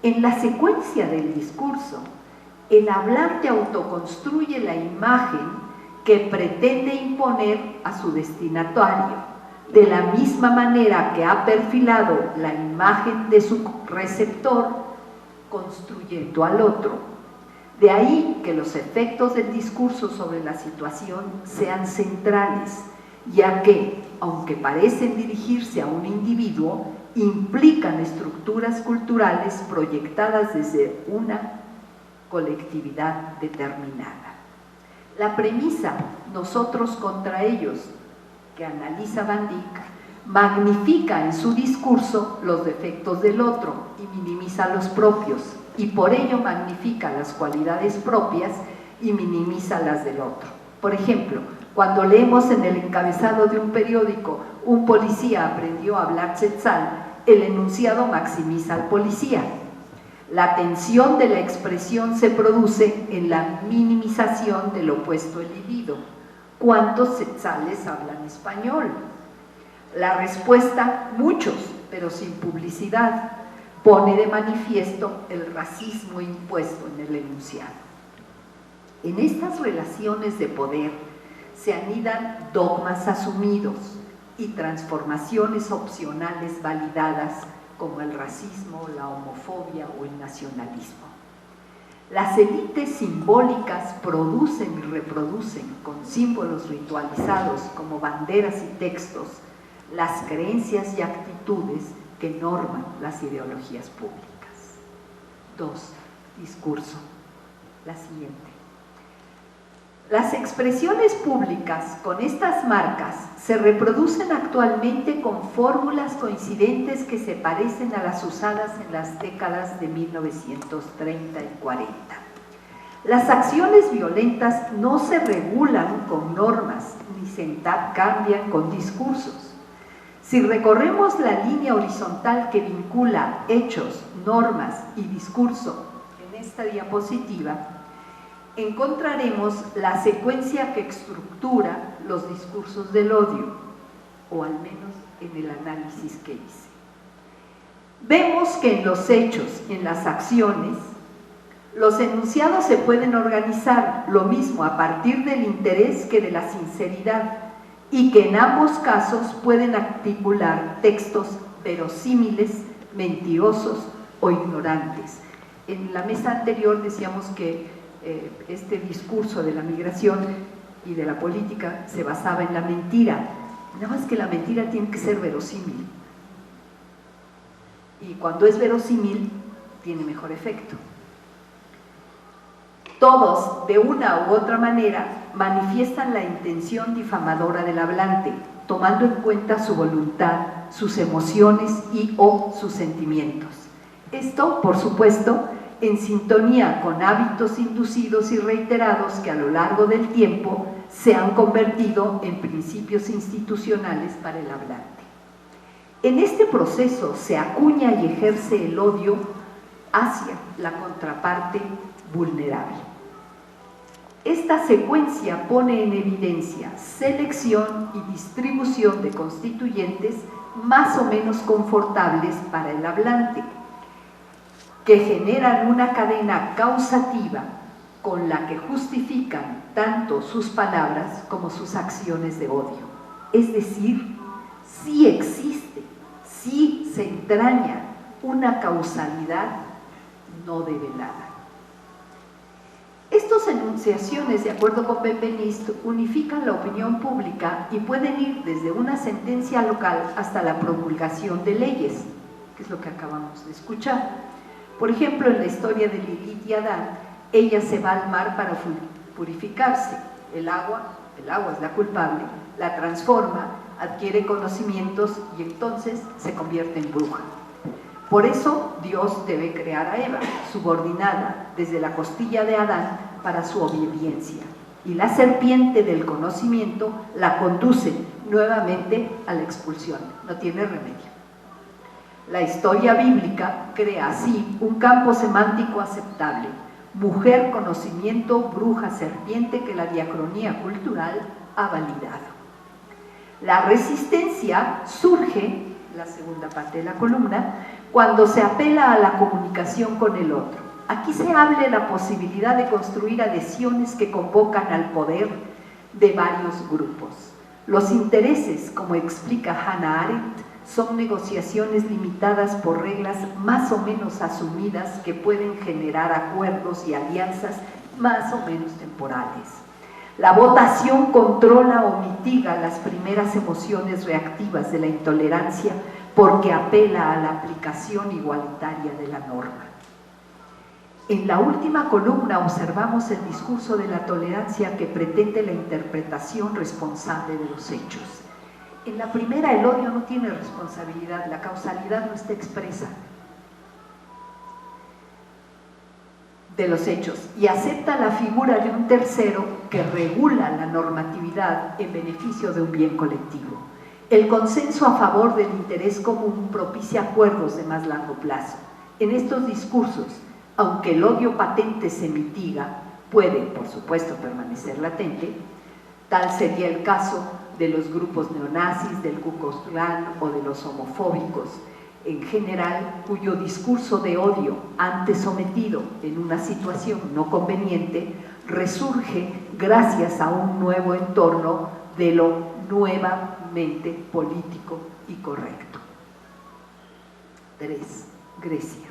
En la secuencia del discurso, el hablante autoconstruye la imagen que pretende imponer a su destinatario, de la misma manera que ha perfilado la imagen de su receptor, construyendo al otro. De ahí que los efectos del discurso sobre la situación sean centrales, ya que, aunque parecen dirigirse a un individuo, implican estructuras culturales proyectadas desde una colectividad determinada. La premisa "nosotros contra ellos", que analiza Van Dyck, magnifica en su discurso los defectos del otro y minimiza los propios, y por ello magnifica las cualidades propias y minimiza las del otro. Por ejemplo, cuando leemos en el encabezado de un periódico "un policía aprendió a hablar tzetzal", el enunciado maximiza al policía. La tensión de la expresión se produce en la minimización del opuesto elidido. ¿Cuántos tzetzales hablan español? La respuesta: muchos, pero sin publicidad. Pone de manifiesto el racismo impuesto en el enunciado. En estas relaciones de poder se anidan dogmas asumidos y transformaciones opcionales validadas, como el racismo, la homofobia o el nacionalismo. Las élites simbólicas producen y reproducen con símbolos ritualizados como banderas y textos las creencias y actitudes que norman las ideologías públicas. 2. Discurso. La siguiente. Las expresiones públicas con estas marcas se reproducen actualmente con fórmulas coincidentes que se parecen a las usadas en las décadas de 1930 y 40. Las acciones violentas no se regulan con normas ni se cambian con discursos. Si recorremos la línea horizontal que vincula hechos, normas y discurso en esta diapositiva, encontraremos la secuencia que estructura los discursos del odio, o al menos en el análisis que hice. Vemos que en los hechos, en las acciones, los enunciados se pueden organizar lo mismo a partir del interés que de la sinceridad, y que en ambos casos pueden articular textos verosímiles, mentirosos o ignorantes. En la mesa anterior decíamos que este discurso de la migración y de la política se basaba en la mentira, nada más que la mentira tiene que ser verosímil, y cuando es verosímil tiene mejor efecto. Todos, de una u otra manera, manifiestan la intención difamadora del hablante, tomando en cuenta su voluntad, sus emociones o sus sentimientos. Esto, por supuesto, en sintonía con hábitos inducidos y reiterados que a lo largo del tiempo se han convertido en principios institucionales para el hablante. En este proceso se acuña y ejerce el odio hacia la contraparte vulnerable. Esta secuencia pone en evidencia selección y distribución de constituyentes más o menos confortables para el hablante, que generan una cadena causativa con la que justifican tanto sus palabras como sus acciones de odio. Es decir, sí existe, sí se entraña una causalidad no develada. Estas enunciaciones, de acuerdo con Benveniste, unifican la opinión pública y pueden ir desde una sentencia local hasta la promulgación de leyes, que es lo que acabamos de escuchar. Por ejemplo, en la historia de Lilith y Adán, ella se va al mar para purificarse. El agua es la culpable, la transforma, adquiere conocimientos y entonces se convierte en bruja. Por eso Dios debe crear a Eva, subordinada desde la costilla de Adán para su obediencia. Y la serpiente del conocimiento la conduce nuevamente a la expulsión. No tiene remedio. La historia bíblica crea así un campo semántico aceptable: mujer, conocimiento, bruja, serpiente, que la diacronía cultural ha validado. La resistencia surge, la segunda parte de la columna, cuando se apela a la comunicación con el otro. Aquí se abre la posibilidad de construir adhesiones que convocan al poder de varios grupos. Los intereses, como explica Hannah Arendt, son negociaciones limitadas por reglas más o menos asumidas que pueden generar acuerdos y alianzas más o menos temporales. La votación controla o mitiga las primeras emociones reactivas de la intolerancia porque apela a la aplicación igualitaria de la norma. En la última columna observamos el discurso de la tolerancia que pretende la interpretación responsable de los hechos. En la primera, el odio no tiene responsabilidad, la causalidad no está expresa de los hechos y acepta la figura de un tercero que regula la normatividad en beneficio de un bien colectivo. El consenso a favor del interés común propicia acuerdos de más largo plazo. En estos discursos, aunque el odio patente se mitiga, puede, por supuesto, permanecer latente. Tal sería el caso de los grupos neonazis, del Ku Klux Klan o de los homofóbicos en general, cuyo discurso de odio, antes sometido en una situación no conveniente, resurge gracias a un nuevo entorno de lo nuevamente político y correcto. 3. Grecia.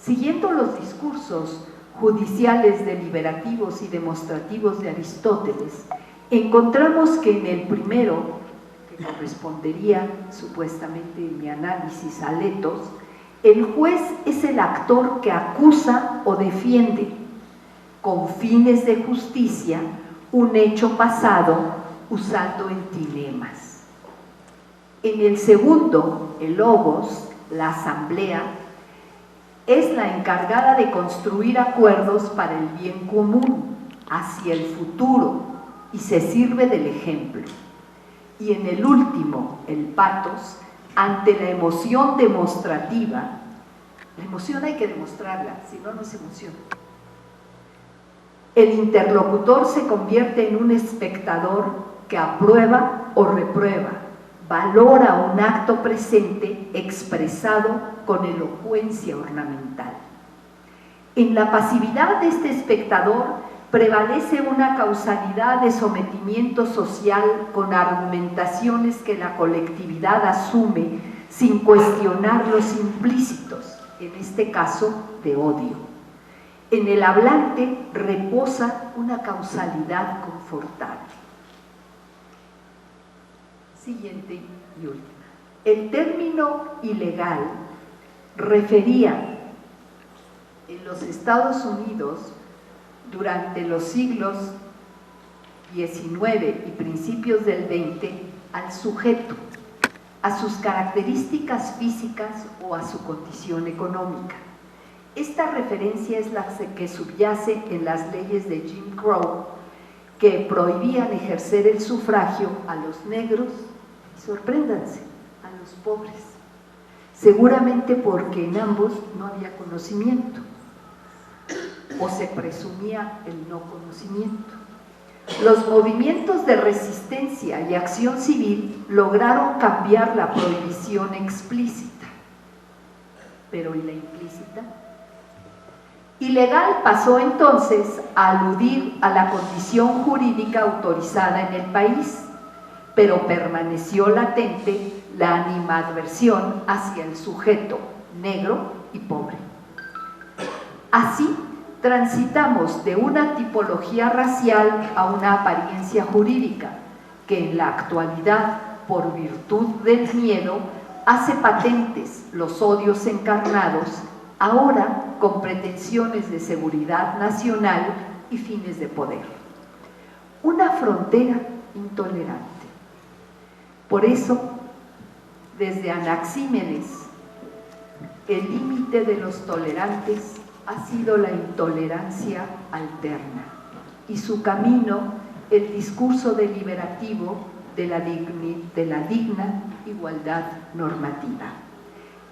Siguiendo los discursos judiciales, deliberativos y demostrativos de Aristóteles, encontramos que en el primero, que correspondería supuestamente en mi análisis a Letos, el juez es el actor que acusa o defiende con fines de justicia un hecho pasado usando entilemas. En el segundo, el logos, la asamblea, es la encargada de construir acuerdos para el bien común, hacia el futuro, y se sirve del ejemplo. Y en el último, el patos, ante la emoción demostrativa, la emoción hay que demostrarla, si no, no se emociona. El interlocutor se convierte en un espectador que aprueba o reprueba, valora un acto presente expresado con elocuencia ornamental. En la pasividad de este espectador prevalece una causalidad de sometimiento social con argumentaciones que la colectividad asume sin cuestionar los implícitos, en este caso de odio. En el hablante reposa una causalidad confortable. Siguiente y última. El término ilegal refería en los Estados Unidos durante los siglos XIX y principios del XX al sujeto, a sus características físicas o a su condición económica. Esta referencia es la que subyace en las leyes de Jim Crow, que prohibían ejercer el sufragio a los negros, y sorpréndanse, a los pobres, seguramente porque en ambos no había conocimiento. o se presumía el no conocimiento. Los movimientos de resistencia y acción civil lograron cambiar la prohibición explícita. ¿Pero y la implícita? Ilegal pasó entonces a aludir a la condición jurídica autorizada en el país, pero permaneció latente la animadversión hacia el sujeto negro y pobre. Así, transitamos de una tipología racial a una apariencia jurídica que en la actualidad, por virtud del miedo, hace patentes los odios encarnados, ahora con pretensiones de seguridad nacional y fines de poder. Una frontera intolerante. Por eso, desde Anaxímenes, el límite de los tolerantes ha sido la intolerancia alterna y su camino el discurso deliberativo de la digna igualdad normativa.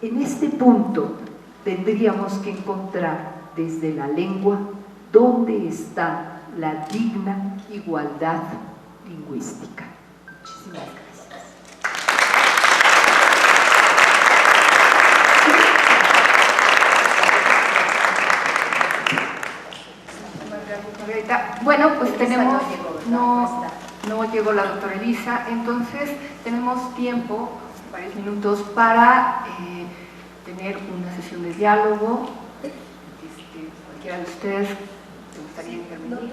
En este punto tendríamos que encontrar desde la lengua dónde está la digna igualdad lingüística. Muchísimas gracias. Bueno, pues tenemos, no llegó la doctora Elisa, entonces tenemos tiempo, varios minutos, para tener una sesión de diálogo. Cualquiera de ustedes le gustaría intervenir.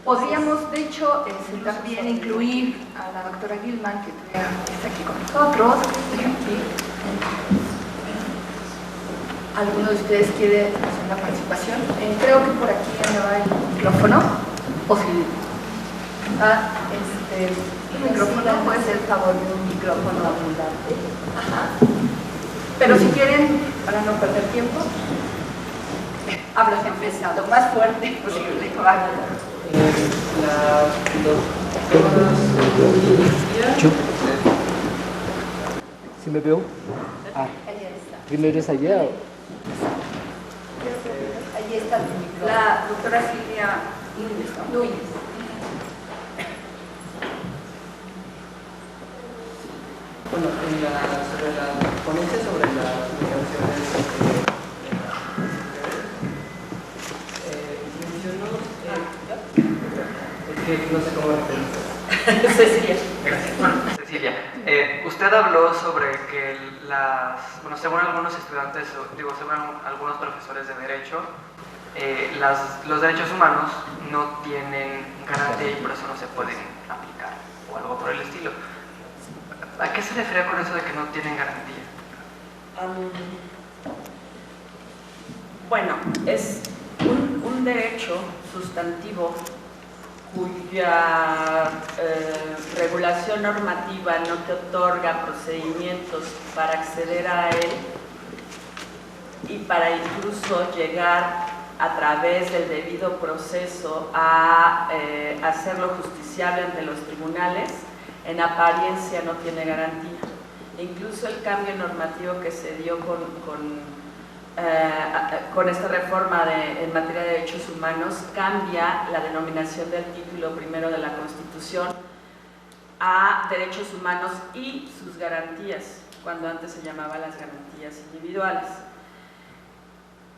Podríamos, de hecho, también incluir a la doctora Gilman, que está aquí con nosotros. ¿Alguno de ustedes quiere hacer una participación? Creo que por aquí andaba el micrófono. O si... el micrófono puede ser a favor de un micrófono abundante. Ajá. Pero si quieren, para no perder tiempo, hablas empezando más fuerte posible. ¿Sí me veo? Primero es allá. Ahí está la doctora Silvia Núñez. Bueno, sobre la ponencia sobre las migraciones mencionó, es que no sé cómo referirse. Cecilia. Gracias. Bueno, Cecilia, usted habló sobre que según algunos estudiantes, según algunos profesores de Derecho, los derechos humanos no tienen garantía y por eso no se pueden aplicar, o algo por el estilo. ¿A qué se refiere con eso de que no tienen garantía? Bueno, es un derecho sustantivo cuya regulación normativa no te otorga procedimientos para acceder a él y para incluso llegar a través del debido proceso a hacerlo justiciable ante los tribunales. En apariencia no tiene garantía. Incluso el cambio normativo que se dio con esta reforma en materia de derechos humanos cambia la denominación del título primero de la Constitución a derechos humanos y sus garantías, cuando antes se llamaba las garantías individuales.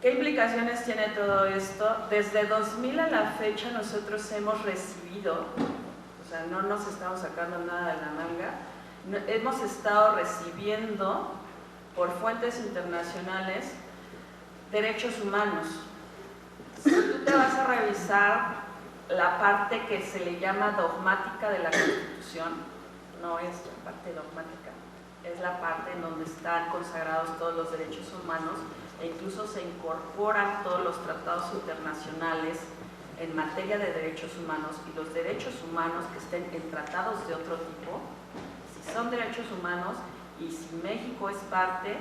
¿Qué implicaciones tiene todo esto? Desde 2000 a la fecha nosotros hemos recibido, o sea, no nos estamos sacando nada de la manga, hemos estado recibiendo por fuentes internacionales derechos humanos. Si tú te vas a revisar la parte que se le llama dogmática de la Constitución, no es la parte dogmática, es la parte en donde están consagrados todos los derechos humanos e incluso se incorporan todos los tratados internacionales en materia de derechos humanos, y los derechos humanos que estén en tratados de otro tipo, si son derechos humanos y si México es parte,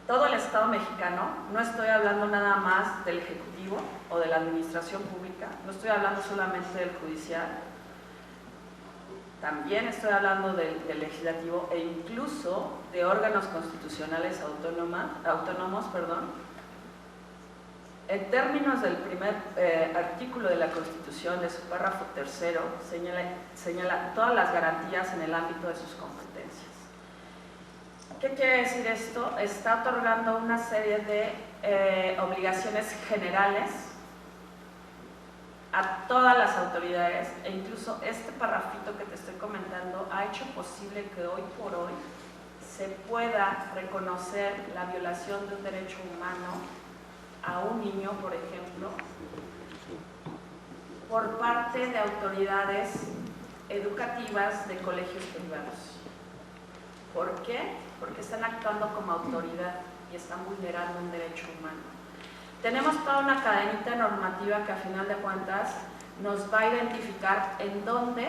todo el Estado mexicano, no estoy hablando nada más del Ejecutivo o de la Administración Pública, no estoy hablando solamente del Judicial, también estoy hablando del Legislativo e incluso de órganos constitucionales autónomos, En términos del primer artículo de la Constitución, de su párrafo tercero, señala todas las garantías en el ámbito de sus competencias. ¿Qué quiere decir esto? Está otorgando una serie de obligaciones generales a todas las autoridades, e incluso este parrafito que te estoy comentando ha hecho posible que hoy por hoy se pueda reconocer la violación de un derecho humano a un niño, por ejemplo, por parte de autoridades educativas de colegios privados. ¿Por qué? Porque están actuando como autoridad y están vulnerando un derecho humano. Tenemos toda una cadenita normativa que a final de cuentas nos va a identificar en dónde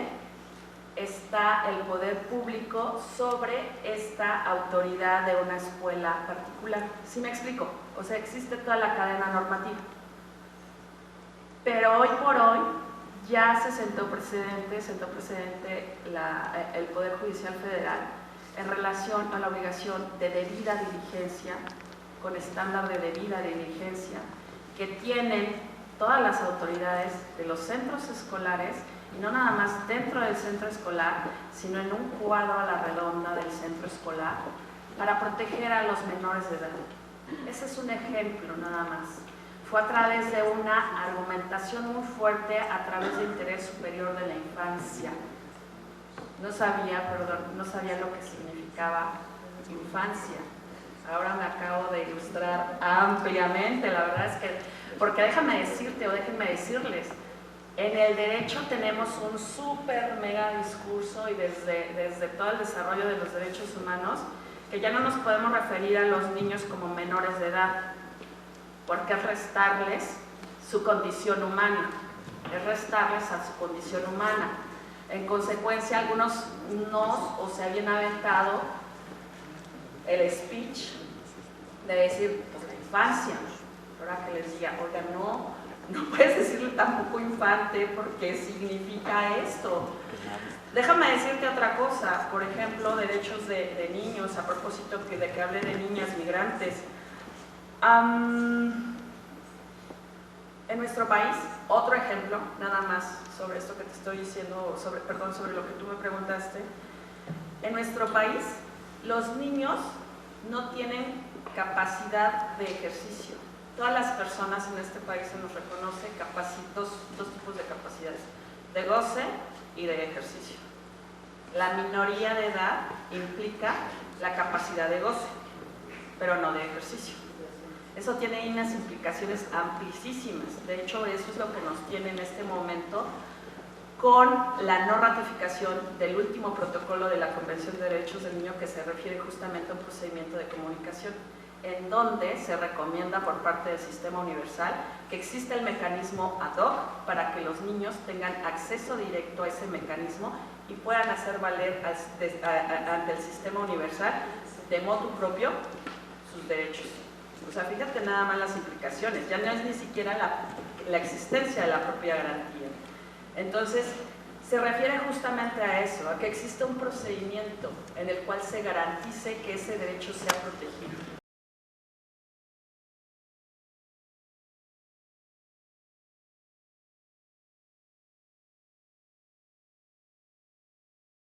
está el poder público sobre esta autoridad de una escuela particular. ¿Sí me explico? O sea, existe toda la cadena normativa. Pero hoy por hoy ya se sentó precedente el Poder Judicial Federal en relación a la obligación de debida diligencia, con estándar de debida diligencia, que tienen todas las autoridades de los centros escolares, y no nada más dentro del centro escolar, sino en un cuadro a la redonda del centro escolar, para proteger a los menores de edad. Ese es un ejemplo nada más. Fue a través de una argumentación muy fuerte, a través de interés superior de la infancia. No sabía lo que significaba infancia. Ahora me acabo de ilustrar ampliamente, la verdad es que, porque déjenme decirles, en el derecho tenemos un súper mega discurso y desde todo el desarrollo de los derechos humanos, que ya no nos podemos referir a los niños como menores de edad, porque es restarles su condición humana, es restarles a su condición humana. En consecuencia, algunos se habían aventado el speech de decir, pues la infancia. Ahora que les diga, oiga, no puedes decirle tampoco infante porque significa esto. Déjame decirte otra cosa, por ejemplo, derechos de niños, a propósito de que hablé de niñas migrantes. En nuestro país, otro ejemplo, nada más sobre esto que te estoy diciendo, sobre lo que tú me preguntaste. En nuestro país, los niños no tienen capacidad de ejercicio. Todas las personas en este país se nos reconoce dos tipos de capacidades, de goce y de ejercicio. La minoría de edad implica la capacidad de goce, pero no de ejercicio. Eso tiene unas implicaciones amplísimas. De hecho, eso es lo que nos tiene en este momento con la no ratificación del último protocolo de la Convención de Derechos del Niño, que se refiere justamente a un procedimiento de comunicación, en donde se recomienda por parte del Sistema Universal que exista el mecanismo ad hoc para que los niños tengan acceso directo a ese mecanismo y puedan hacer valer ante el Sistema Universal de motu propio sus derechos. O sea, fíjate nada más las implicaciones, ya no es ni siquiera la existencia de la propia garantía. Entonces, se refiere justamente a eso, a que exista un procedimiento en el cual se garantice que ese derecho sea protegido.